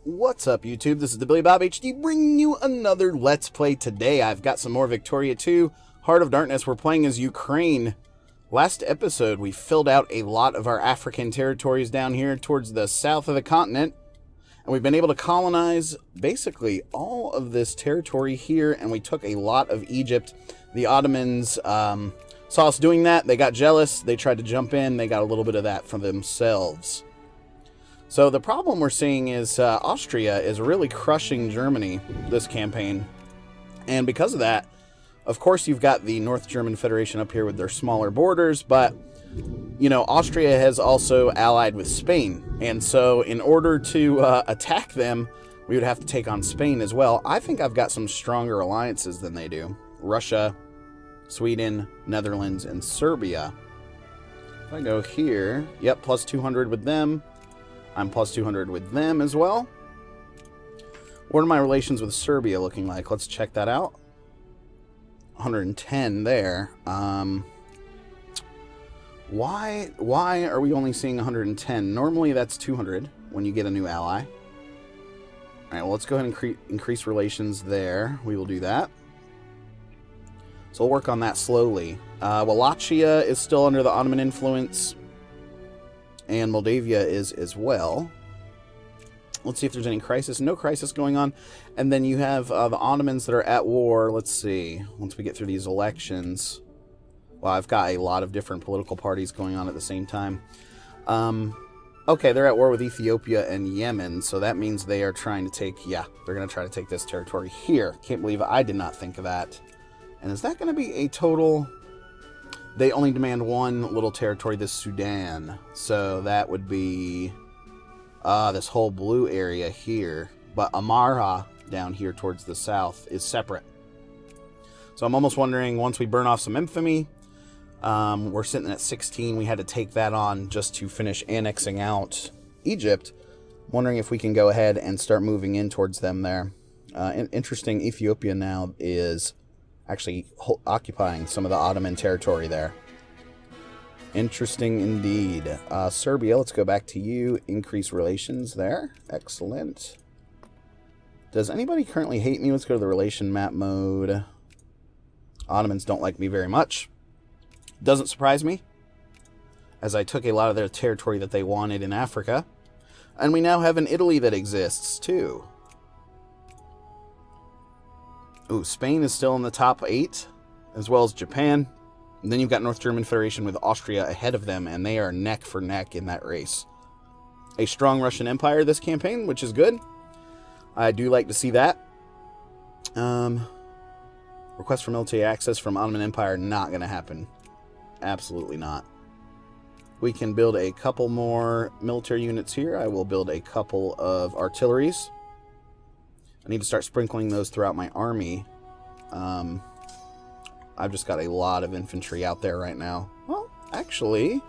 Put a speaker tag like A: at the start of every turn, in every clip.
A: What's up, YouTube? This is TheBillyBobHD bringing you another Let's Play today. I've got some more Victoria 2, Heart of Darkness. We're playing as Ukraine. Last episode, we filled out a lot of our African territories down here towards the south of the continent. And we've been able to colonize basically all of this territory here, and we took a lot of Egypt. The Ottomans saw us doing that. They got jealous. They tried to jump in. They got a little bit of that for themselves. So the problem we're seeing is Austria is really crushing Germany this campaign. And because of that, of course, you've got the North German Federation up here with their smaller borders, but, you know, Austria has also allied with Spain. And so in order to attack them, we would have to take on Spain as well. I think I've got some stronger alliances than they do. Russia, Sweden, Netherlands, and Serbia. If I go here, yep, plus 200 with them. I'm plus 200 with them as well. What are my relations with Serbia looking like? Let's check that out. 110 there. Why are we only seeing 110? Normally that's 200 when you get a new ally. All right, well, let's go ahead and increase relations there. We will do that. So we'll work on that slowly. Wallachia is still under the Ottoman influence. And Moldavia is as well. Let's see if there's any crisis. No crisis going on. And then you have the Ottomans that are at war. Let's see. Once we get through these elections. Well, I've got a lot of different political parties going on at the same time. Okay, they're at war with Ethiopia and Yemen. So that means they are trying to take... Yeah, they're going to try to take this territory here. Can't believe I did not think of that. And is that going to be a total... They only demand one little territory, this Sudan. So that would be this whole blue area here. But Amara down here towards the south is separate. So I'm almost wondering, once we burn off some infamy, we're sitting at 16. We had to take that on just to finish annexing out Egypt. Wondering if we can go ahead and start moving in towards them there. Interesting, Ethiopia now is... actually occupying some of the Ottoman territory there. Interesting indeed. Serbia, let's go back to you. Increase relations there. Excellent. Does anybody currently hate me? Let's go to the relation map mode. Ottomans don't like me very much. Doesn't surprise me, as I took a lot of their territory that they wanted in Africa. And we now have an Italy that exists, too. Ooh, Spain is still in the top 8, as well as Japan. And then you've got North German Federation with Austria ahead of them, and they are neck for neck in that race. A strong Russian Empire this campaign, which is good. I do like to see that. Request for military access from Ottoman Empire, not going to happen. Absolutely not. We can build a couple more military units here. I will build a couple of artilleries. I need to start sprinkling those throughout my army. I've just got a lot of infantry out there right now. Well, actually,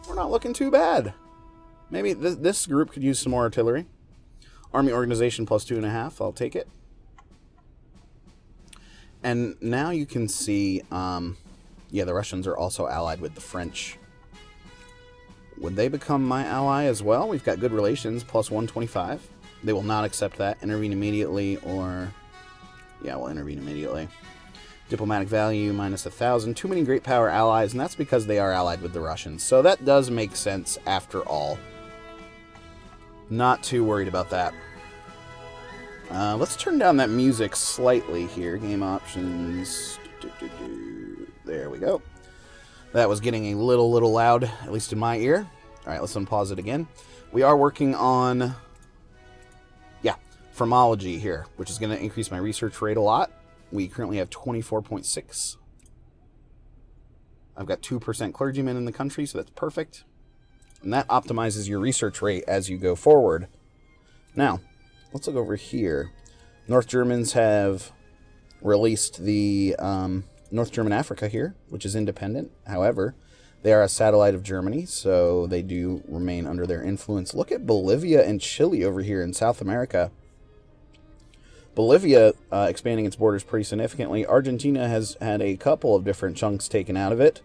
A: we're not looking too bad. Maybe this group could use some more artillery. Army organization plus 2.5. I'll take it. And now you can see, yeah, the Russians are also allied with the French. Would they become my ally as well? We've got good relations, plus 125. They will not accept that. Intervene immediately, or... yeah, we'll intervene immediately. Diplomatic value, minus 1,000. Too many great power allies, and that's because they are allied with the Russians. So that does make sense after all. Not too worried about that. Let's turn down that music slightly here. Game options. There we go. That was getting a little loud, at least in my ear. All right, let's unpause it again. We are working on... Pharmology here, which is going to increase my research rate a lot. We currently have 24.6. I've got 2% clergymen in the country, so that's perfect. And that optimizes your research rate as you go forward. Now, let's look over here. North Germans have released the North German Africa here, which is independent. However, they are a satellite of Germany, so they do remain under their influence. Look at Bolivia and Chile over here in South America. Bolivia expanding its borders pretty significantly. Argentina has had a couple of different chunks taken out of it.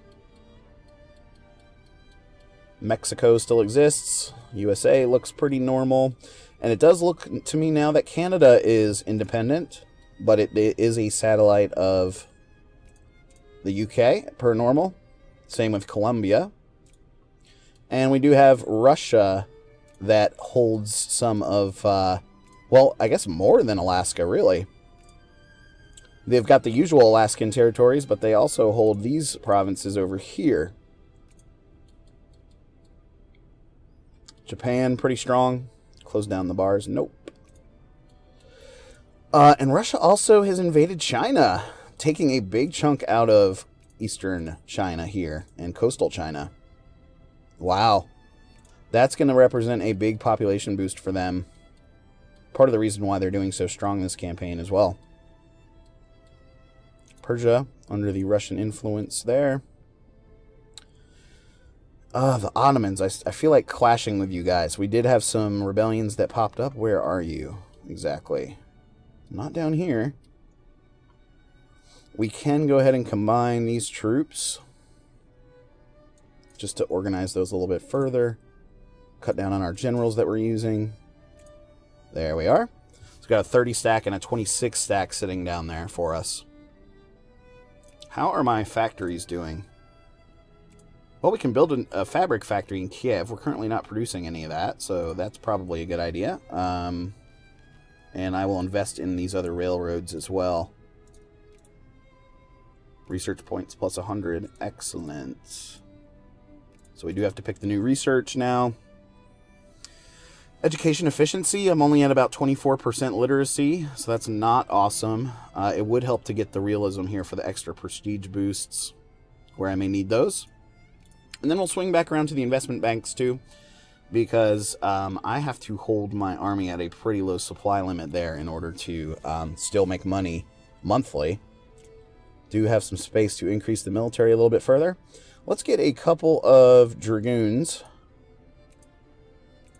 A: Mexico still exists. USA looks pretty normal. And it does look to me now that Canada is independent, but it is a satellite of the UK, per normal. Same with Colombia. And we do have Russia that holds some of, well, I guess more than Alaska, really. They've got the usual Alaskan territories, but they also hold these provinces over here. Japan, pretty strong. Close down the bars. Nope. And Russia also has invaded China, taking a big chunk out of eastern China here and coastal China. Wow. That's going to represent a big population boost for them. Part of the reason why they're doing so strong this campaign as well. Persia, under the Russian influence there. The Ottomans. I feel like clashing with you guys. We did have some rebellions that popped up. Where are you exactly? Not down here. We can go ahead and combine these troops just to organize those a little bit further. Cut down on our generals that we're using. There we are. It's got a 30 stack and a 26 stack sitting down there for us. How are my factories doing? Well, we can build a fabric factory in Kiev. We're currently not producing any of that, so that's probably a good idea. And I will invest in these other railroads as well. Research points plus 100. Excellent. So we do have to pick the new research now. Education efficiency, I'm only at about 24% literacy, so that's not awesome. It would help to get the realism here for the extra prestige boosts, where I may need those. And then we'll swing back around to the investment banks too, because I have to hold my army at a pretty low supply limit there in order to still make money monthly. Do have some space to increase the military a little bit further. Let's get a couple of dragoons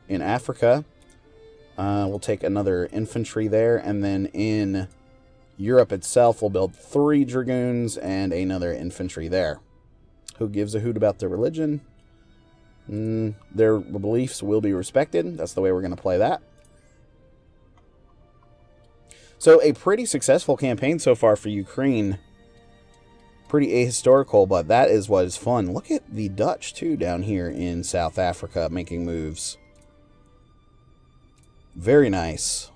A: in Africa. We'll take another infantry there, and then in Europe itself, we'll build 3 dragoons and another infantry there. Who gives a hoot about their religion? Their beliefs will be respected. That's the way we're going to play that. So a pretty successful campaign so far for Ukraine. Pretty ahistorical, but that is what is fun. Look at the Dutch, too, down here in South Africa making moves. Very nice.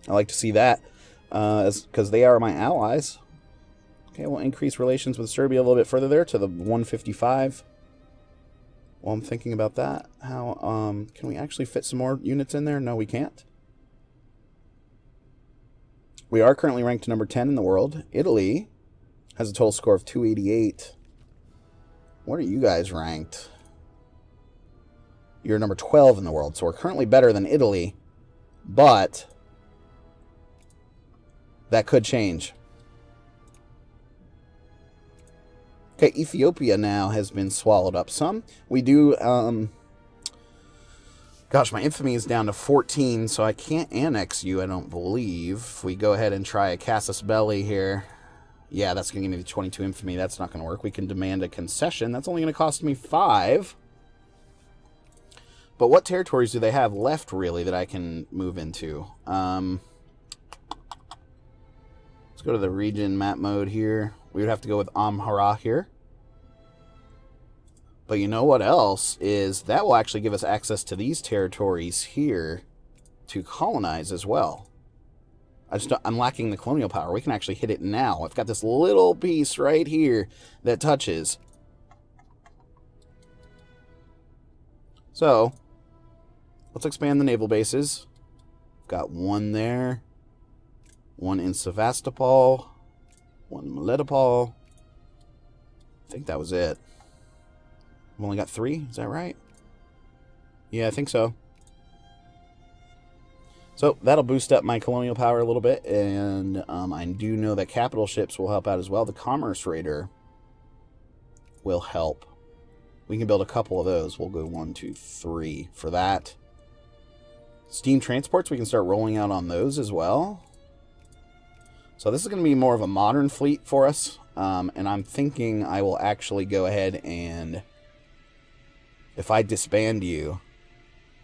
A: I like to see that, because they are my allies. Okay, we'll increase relations with Serbia a little bit further there to the 155. Well, I'm thinking about that. How, can we actually fit some more units in there? No, we can't. We are currently ranked number 10 in the world. Italy has a total score of 288. What are you guys ranked? You're number 12 in the world, so we're currently better than Italy, but that could change. Okay, Ethiopia now has been swallowed up some. We do, gosh, my infamy is down to 14, so I can't annex you, I don't believe. If we go ahead and try a casus belli here, yeah, that's going to give me the 22 infamy. That's not going to work. We can demand a concession. That's only going to cost me 5. But what territories do they have left, really, that I can move into? Let's go to the region map mode here. We would have to go with Amhara here. But you know what else is that will actually give us access to these territories here to colonize as well. I'm lacking the colonial power. We can actually hit it now. I've got this little piece right here that touches. So let's expand the naval bases. Got one there. One in Sevastopol. One in Melitopol. I think that was it. I've only got 3. Is that right? Yeah, I think so. So that'll boost up my colonial power a little bit. And I do know that capital ships will help out as well. The Commerce Raider will help. We can build a couple of those. We'll go 1, 2, 3 for that. Steam transports, we can start rolling out on those as well. So this is going to be more of a modern fleet for us. And I'm thinking I will actually go ahead and, if I disband you,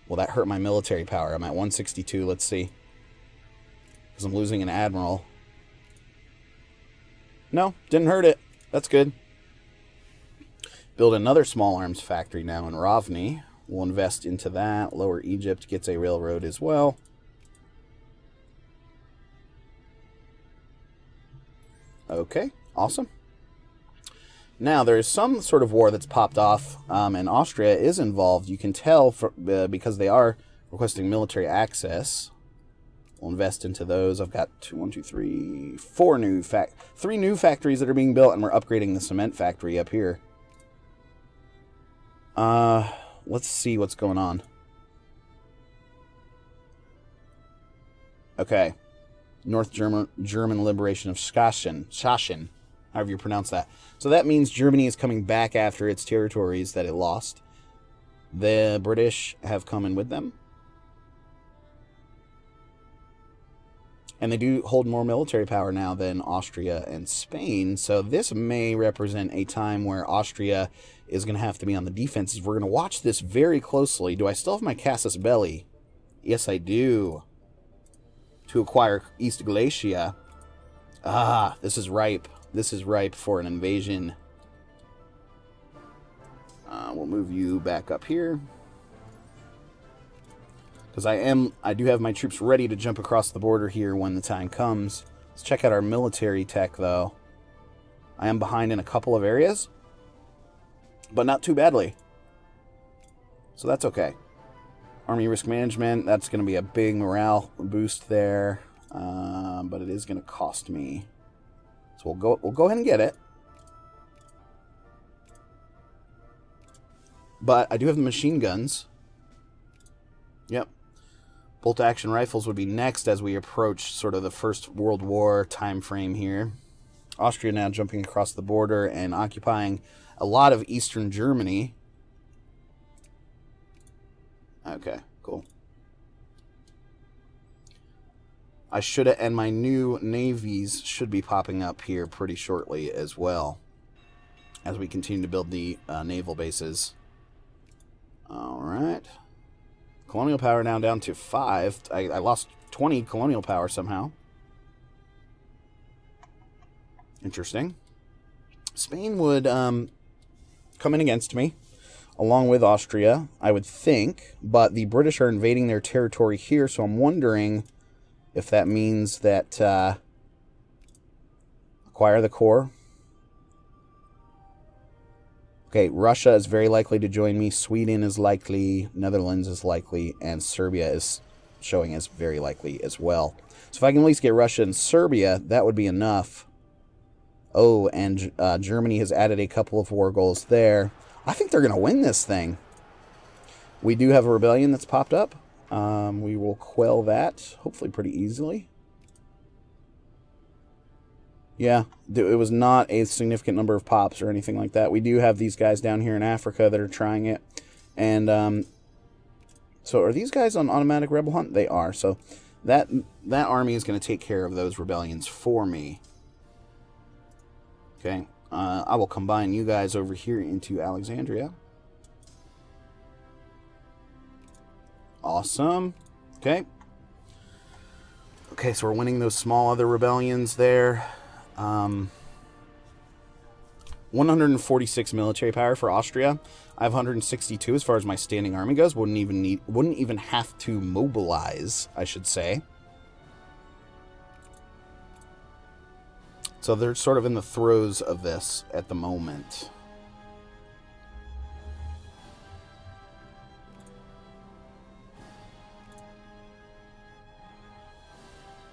A: Will that hurt my military power? I'm at 162. Let's see. Because I'm losing an admiral. No, didn't hurt it. That's good. Build another small arms factory now in Rovni. We'll invest into that. Lower Egypt gets a railroad as well. Okay, awesome. Now, there's some sort of war that's popped off, and Austria is involved. You can tell because they are requesting military access. We'll invest into those. I've got 4 new 3 new factories that are being built, and we're upgrading the cement factory up here. Let's see what's going on. Okay. North German liberation of Sachsen, however you pronounce that. So that means Germany is coming back after its territories that it lost. The British have come in with them. And they do hold more military power now than Austria and Spain. So this may represent a time where Austria is going to have to be on the defensive. We're going to watch this very closely. Do I still have my Casus Belli? Yes, I do. To acquire East Galicia. Ah, this is ripe. This is ripe for an invasion. We'll move you back up here. Because I do have my troops ready to jump across the border here when the time comes. Let's check out our military tech, though. I am behind in a couple of areas, but not too badly. So that's okay. Army risk management, that's going to be a big morale boost there, but it is going to cost me. So we'll go ahead and get it. But I do have the machine guns. Yep. Bolt-action rifles would be next as we approach sort of the First World War time frame here. Austria now jumping across the border and occupying a lot of eastern Germany. Okay, cool. And my new navies should be popping up here pretty shortly as well, as we continue to build the naval bases. All right. Colonial power now down to 5. I lost 20 colonial power somehow. Interesting. Spain would come in against me, along with Austria, I would think. But the British are invading their territory here, so I'm wondering if that means that acquire the core. Okay, Russia is very likely to join me. Sweden is likely. Netherlands is likely. And Serbia is showing as very likely as well. So if I can at least get Russia and Serbia, that would be enough. Oh, and Germany has added a couple of war goals there. I think they're going to win this thing. We do have a rebellion that's popped up. We will quell that, hopefully pretty easily. Yeah, it was not a significant number of pops or anything like that. We do have these guys down here in Africa that are trying it. And so are these guys on automatic rebel hunt? They are. So that army is going to take care of those rebellions for me. Okay, I will combine you guys over here into Alexandria. Awesome. Okay. Okay, so we're winning those small other rebellions there. 146 military power for Austria. I have 162 as far as my standing army goes. Wouldn't even have to mobilize, I should say. So they're sort of in the throes of this at the moment.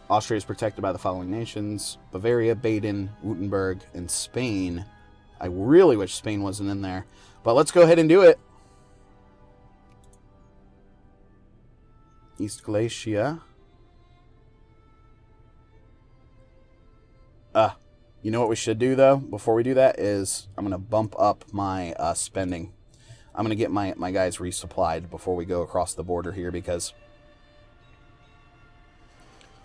A: Austria is protected by the following nations: Bavaria, Baden, Württemberg, and Spain. I really wish Spain wasn't in there. But let's go ahead and do it. East Galicia. You know what we should do, though, before we do that, is I'm going to bump up my spending. I'm going to get my guys resupplied before we go across the border here, because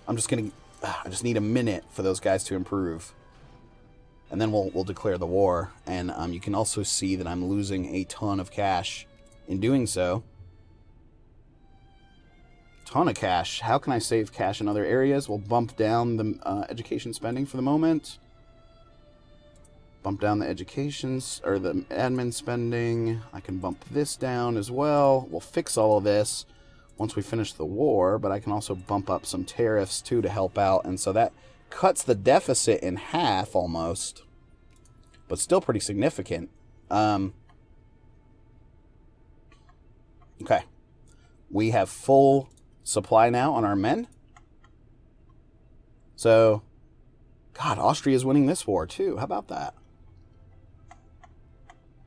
A: I just need a minute for those guys to improve. And then we'll declare the war. And you can also see that I'm losing a ton of cash in doing so. Ton of cash. How can I save cash in other areas? We'll bump down the education spending for the moment. Bump down the educations or the admin spending. I can bump this down as well. We'll fix all of this once we finish the war, but I can also bump up some tariffs too to help out, and so that cuts the deficit in half almost, but still pretty significant. Okay, we have full supply now on our men. So, God, Austria is winning this war too. How about that?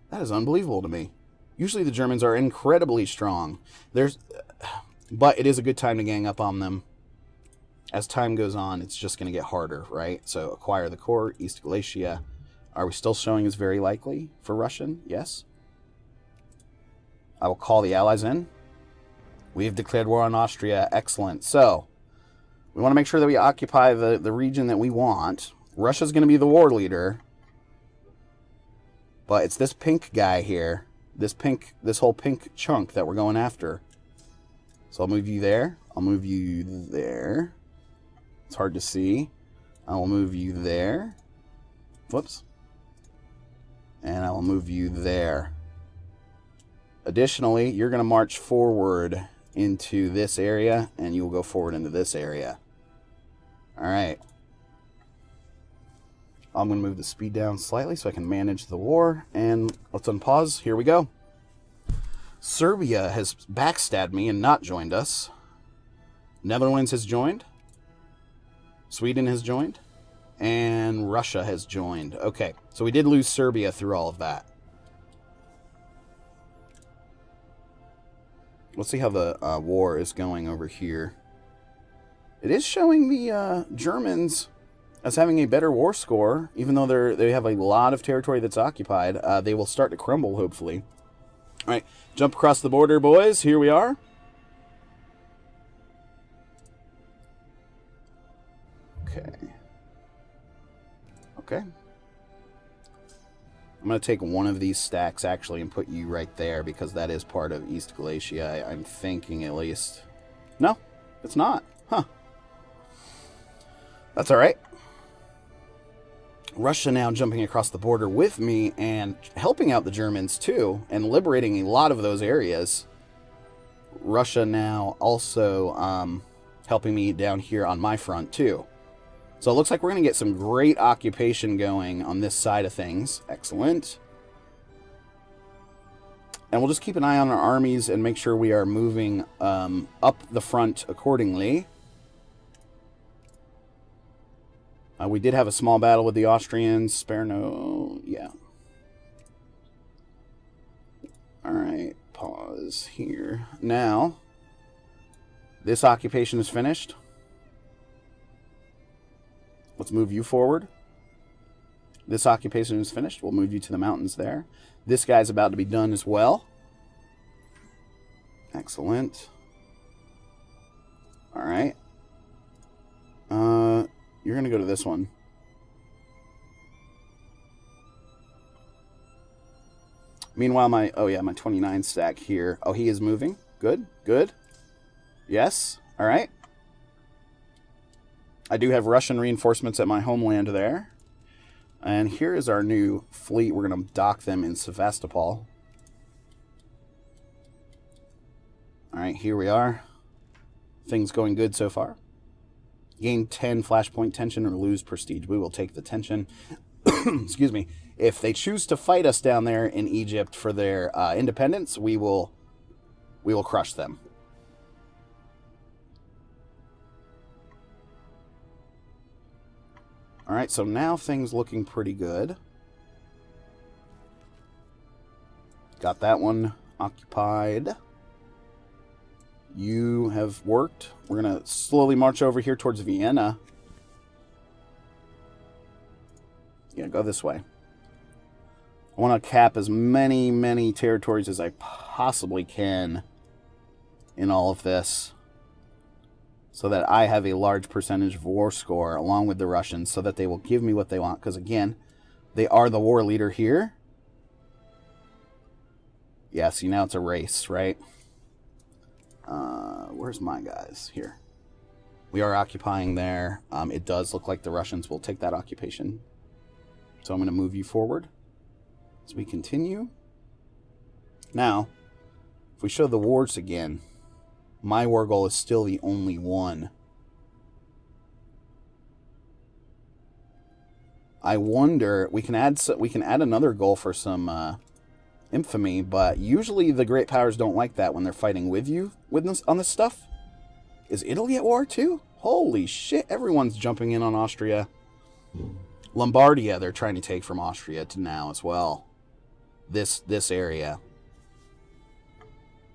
A: That is unbelievable to me. Usually the Germans are incredibly strong. But it is a good time to gang up on them. As time goes on, it's just going to get harder, right? So acquire the core, East Galicia. Are we still showing as very likely for Russian? Yes. I will call the Allies in. We have declared war on Austria. Excellent. So we want to make sure that we occupy the region that we want. Russia's going to be the war leader. But it's this pink guy here. This whole pink chunk that we're going after. So I'll move you there. I'll move you there. It's hard to see. I will move you there. Whoops. And I will move you there. Additionally, you're going to march forward into this area, and you will go forward into this area. All right. I'm going to move the speed down slightly so I can manage the war. And let's unpause. Here we go. Serbia has backstabbed me and not joined us. Netherlands has joined. Sweden has joined. And Russia has joined. Okay, so we did lose Serbia through all of that. Let's see how the war is going over here. It is showing the Germans as having a better war score, even though they have a lot of territory that's occupied. They will start to crumble, hopefully. All right, jump across the border, boys. Here we are. Okay. Okay. I'm going to take one of these stacks, actually, and put you right there, because that is part of East Galicia, I'm thinking, at least. No, it's not. Huh. That's all right. Russia now jumping across the border with me and helping out the Germans too, and liberating a lot of those areas. Russia now also helping me down here on my front too. So it looks like we're going to get some great occupation going on this side of things. Excellent. And we'll just keep an eye on our armies and make sure we are moving up the front accordingly. We did have a small battle with the Austrians. Spare no... yeah. Alright, pause here. Now, this occupation is finished. Let's move you forward. This occupation is finished. We'll move you to the mountains there. This guy's about to be done as well. Excellent. Alright. You're going to go to this one. Meanwhile, my 29 stack here. Oh, he is moving. Good, good. Yes, all right. I do have Russian reinforcements at my homeland there. And here is our new fleet. We're going to dock them in Sevastopol. All right, here we are. Things going good so far. Gain 10 flashpoint tension or lose prestige. We will take the tension. Excuse me. If they choose to fight us down there in Egypt for their independence, we will crush them. All right, so now things looking pretty good. Got that one occupied. You have worked. We're going to slowly march over here towards Vienna. Yeah, go this way. I want to cap as many territories as I possibly can in all of this, so that I have a large percentage of war score along with the Russians, so that they will give me what they want. Because again, they are the war leader here. Yeah, see, now it's a race, right? where's my guys? Here. We are occupying there. It does look like the Russians will take that occupation. So I'm going to move you forward as we continue. Now, if we show the wars again, my war goal is still the only one. I wonder, we can add another goal for some infamy, but usually the great powers don't like that when they're fighting with you on this stuff. Is Italy at war too? Holy shit, everyone's jumping in on Austria. Lombardia they're trying to take from Austria to now as well. This area.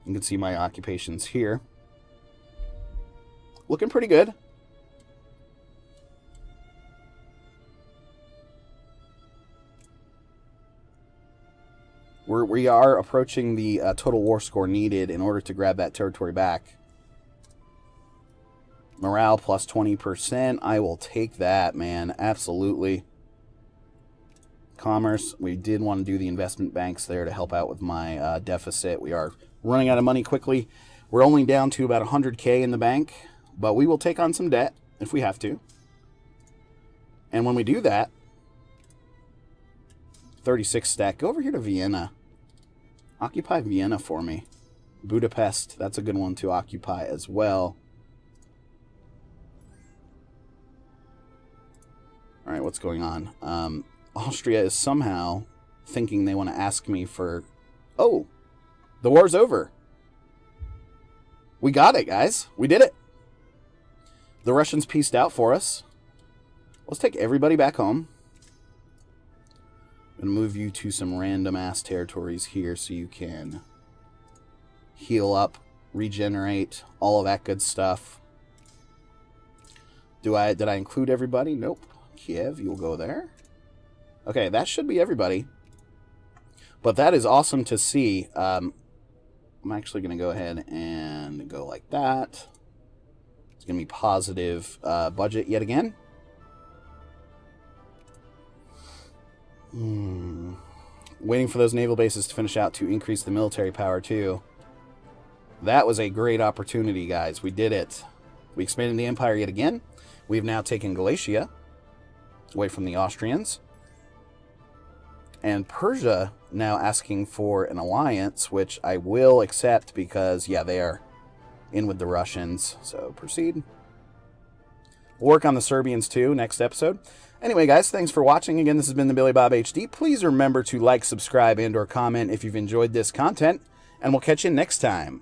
A: You can see my occupations here. Looking pretty good. We are approaching the total war score needed in order to grab that territory back. Morale plus 20%. I will take that, man. Absolutely. Commerce. We did want to do the investment banks there to help out with my deficit. We are running out of money quickly. We're only down to about 100K in the bank, but we will take on some debt if we have to. And when we do that, 36 stack. Go over here to Vienna. Occupy Vienna for me. Budapest, that's a good one to occupy as well. All right, what's going on? Austria is somehow thinking they want to ask me for... Oh, the war's over. We got it, guys. We did it. The Russians pieced out for us. Let's take everybody back home. I'm going to move you to some random-ass territories here so you can heal up, regenerate, all of that good stuff. Did I include everybody? Nope. Kiev, you'll go there. Okay, that should be everybody. But that is awesome to see. I'm actually going to go ahead and go like that. It's going to be positive budget yet again. Waiting for those naval bases to finish out to increase the military power too. That was a great opportunity, guys. We did it. We expanded the empire yet again. We've now taken Galicia away from the Austrians. And Persia now asking for an alliance, which I will accept because, yeah, they are in with the Russians. So proceed. We'll work on the Serbians too next episode. Anyway, guys, thanks for watching. Again, this has been TheBillyBobHD. Please remember to like, subscribe, and or comment if you've enjoyed this content. And we'll catch you next time.